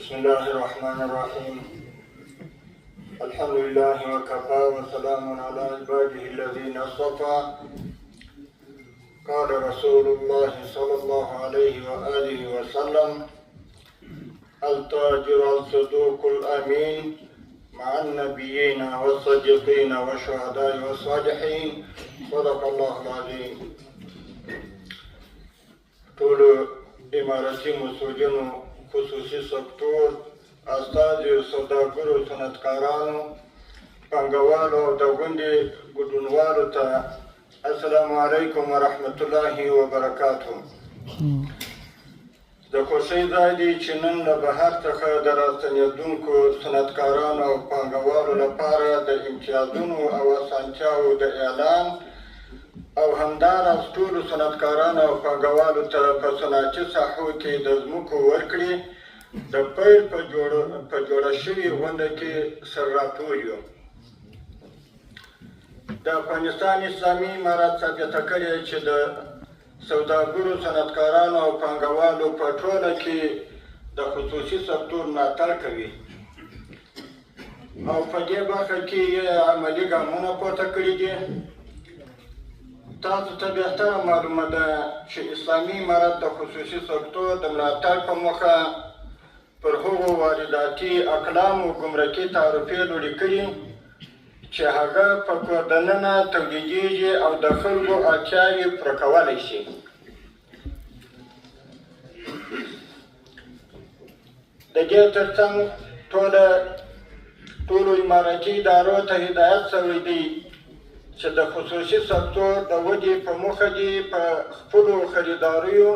بسم الله الرحمن الرحيم. الحمد لله وكفى وسلام على عباده الذين اصطفى. قال رسول الله صلى الله عليه وآله وسلم: التاجر الصدوق الأمين مع النبيين والصديقين والشهداء والصالحين. صدق الله العظيم. ټول امارتي مسؤلینو، خصوصي سکتور، استازو، سوداګرو، صنعتکارانو، پانګوالو او د غونډې ګډونوالو ته السلام علیکم ورحمت الله وبرکاته. د خوښۍ ځای دی چې نن له بهر څخه د راستنېدونکو صنعتکارانو او پانګوالو لپاره د امتیازونو او اسانتیاوو د اعلان او همداراز ټولو صنعتکارانو او پانګوالو ته په صنعتي ساحو کې د ځمکو ورکړې د پیل په جوړه شوې غونډه کې سر راټول یو. د افغانستان اسلامي امارت ثابته کړې چې د سوداګرو، صنعتکارانو او پانګوالو په ټوله کې د خصوصي سکتور ملاتړ کوي او په دې برخه کې یې عملي ګامونه پورته کړي دي. تاسو ته بهتره معلومه ده چې اسلامي امارت د خصوصي سکتور د ملاتړ په موخه پر هغو وارداتي اقلامو ګمرکي تعرفې لوړې کړي چې هغه په کور دننه تولیدېږي او د خلکو اړتیاوې پوره کولی شي. د دې ترڅنګ ټولو امارتي ادارو ته هدایت شوی دی چې د خصوصي سکتور د ودې په موخه دې په خپلو خریداریو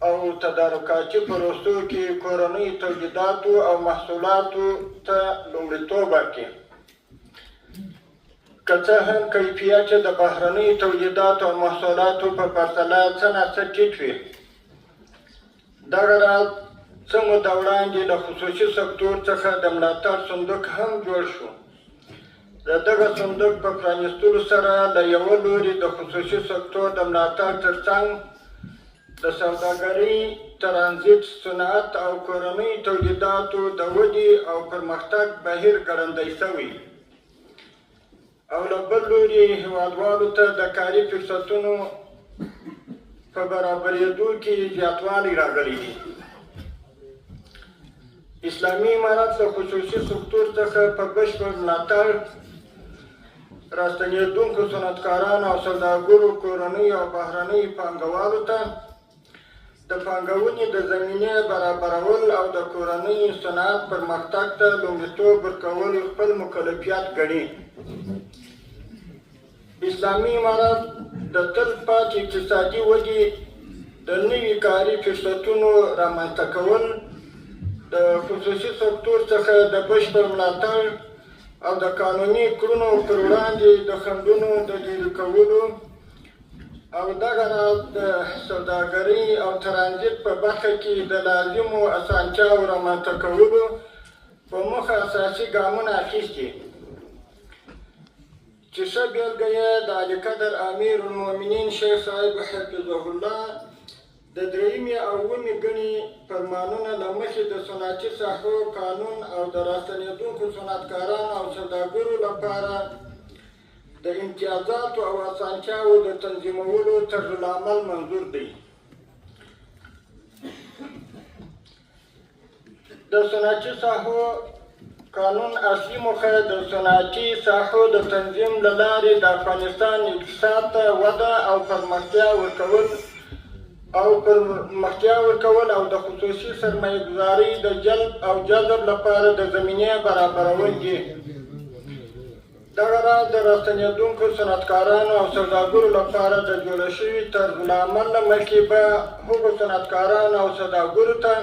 او تدارکاتي پروسو کې کورنۍ تولیداتو او محصولاتو ته لومړیتوب ورکړي. که څه هم کیفیت د بهرنۍ تولیداتو او محصولاتو په پرتله څه ناڅه ټیټ وي. دغه راز څه موده وړاندې له خصوصي سکتور څخه د ملاتړ صندوق هم جوړ شو. د دغه صندوق په پرانیستلو سره له یوه لوري د خصوصي سکتور د ملاتړ ترڅنګ د سوداګرۍ، ترانزیت، صنعت او کورنۍ تولیداتو د ودې او پرمختګ بهیر ګړندی شوی او له بل لوري هیوادوالو ته د کاري فرصتونو په برابرېدو کې زیاتوالی راغلی دی. اسلامي امارت له خصوصي سکتور څخه په بشپړ ملاتړ راستنېدونکو صنعتکارانو او سوداګرو، کورنیو او بهرنیو پانګوالو ته د پانګونې د زمینې برابرول او د کورنۍ صنعت پرمختګ ته لومړیتوب ورکول خپل مکلفیت ګڼي. اسلامي امارت د تل پاتې اقتصادي ودې، د نوي کاري فرصتونو رامنځته کول، د خصوصي سکتور څخه د بشپړ ملاتړ او د قانوني کړنو پر وړاندې د خنډونو د لرې کولو او دغه راز د سوداګرۍ او ترانزیت په برخه کې د لازمو اسانتیاوو رامنځته کولو په موخه اساسي ګامونه اخیستي چې ښه بېلګه یې د علي قدر امیر المؤمنین شیخ صاحب حفظه الله د درېیمې او اوومې ګڼې فرمانونه له مخې د صنعتي ساحو قانون او د راستنېدونکو صنعتکارانو او سوداګرو لپاره د امتیازاتو او اسانتیاوو د تنظیمولو طرزالعمل منظور دی. د صنعتي ساحو قانون اصلي موخه د صنعتي ساحو د تنظیم له لارې د افغانستان اقتصاد ته وده او پرمختیا ورکول او د خصوصي سرمایه‌ګذارۍ د جلب او جذب لپاره د زمینې برابرول دي. دغه راز د راستنېدونکو صنعتکارانو او سوداګرو لپاره د جوړه شوي طرزالعمل له مخې به هغو صنعتکارانو او سوداګرو ته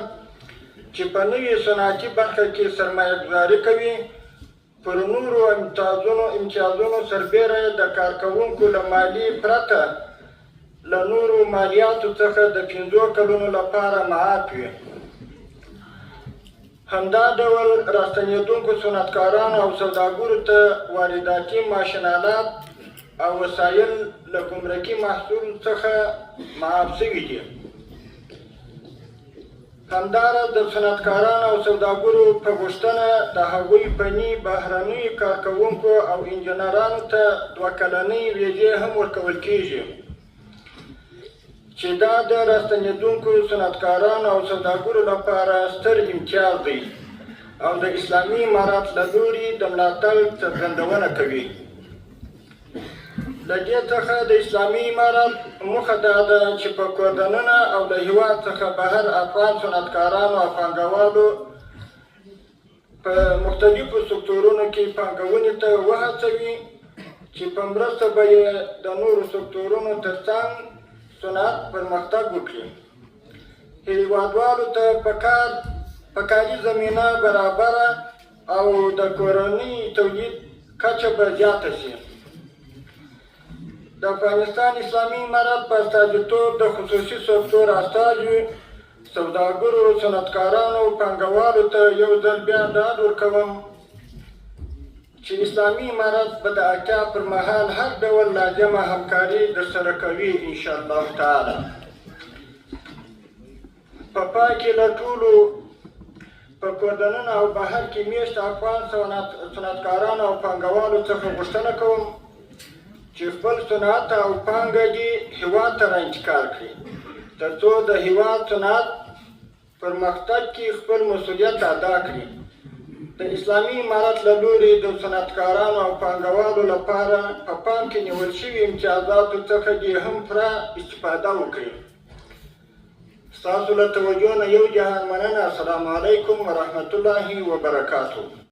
چې په نوې صنعتي برخه کې سرمایه‌ګذاري کوي پر نورو امتیازونو سربیره د کارکوونکو له مالیې پرته له نورو مالیاتو څخه د 5 کلونو لپاره معاف وي. همدا ډول راستنېدونکو صنعتکارانو او سوداګرو ته وارداتي ماشین آلات او وسایل له ګمرکي محصول څخه معاف شوي دي. همداراز د صنعتکارانو او سوداګرو په غوښتنه د هغوی فني بهرنیو کارکوونکو او انجینرانو ته 2 کلنۍ ویزې هم ورکول کیږي چې دا د راستنېدونکو صنعتکارانو او سوداګرو لپاره ستر امتیاز دی او د اسلامي امارات له لوري د ملاتړ څرګندونه کوي. د دې څخه د اسلامي امارات موخه دا ده چې په کور دننه او د هېواد څخه بهر افغان صنعتکارانو او پانګوالو په مختلفو سکتورونو کې پانګونې ته وهڅوي چې په مرسته به یې د نورو سکتورونو ترڅنګ صنعت پرمختګ وکړي. هېوادوالو ته په کاري زمینه برابره او د کورني تولید کچه به زیاته شي. د افغانستان اسلامي امارات په استازیتوب د خصوصي سکتور استازو سوداګرو صنعتکارانو او پانګوالو ته یو ځل بیا ډاډ ورکوم چې اسلامي امارات به د اړتیا پر مهال هر ډول لازمه همکاري درسره کوي انشاءالله تعالی. په پای کې له ټولو په کور دننه او بهر کې میشت افغان صنعتکارانو او پانګوالو څخه غوښتنه کوم چې خپل صنعت او پانګه دې هېواد ته راانتقال کړي تر څو د هېواد صنعت پرمختګ کې خپل مسؤلیت ادا کړي. د اسلامي امارات له لوري د صنعتکارانو او پانګوالو لپاره په پام کې نیول شوي امتیازاتو څخه دې هم پوره استفاده وکړي. ستاسو له توجه نه یو جهان مننه. السلام علیکم ورحمة الله وبرکاته.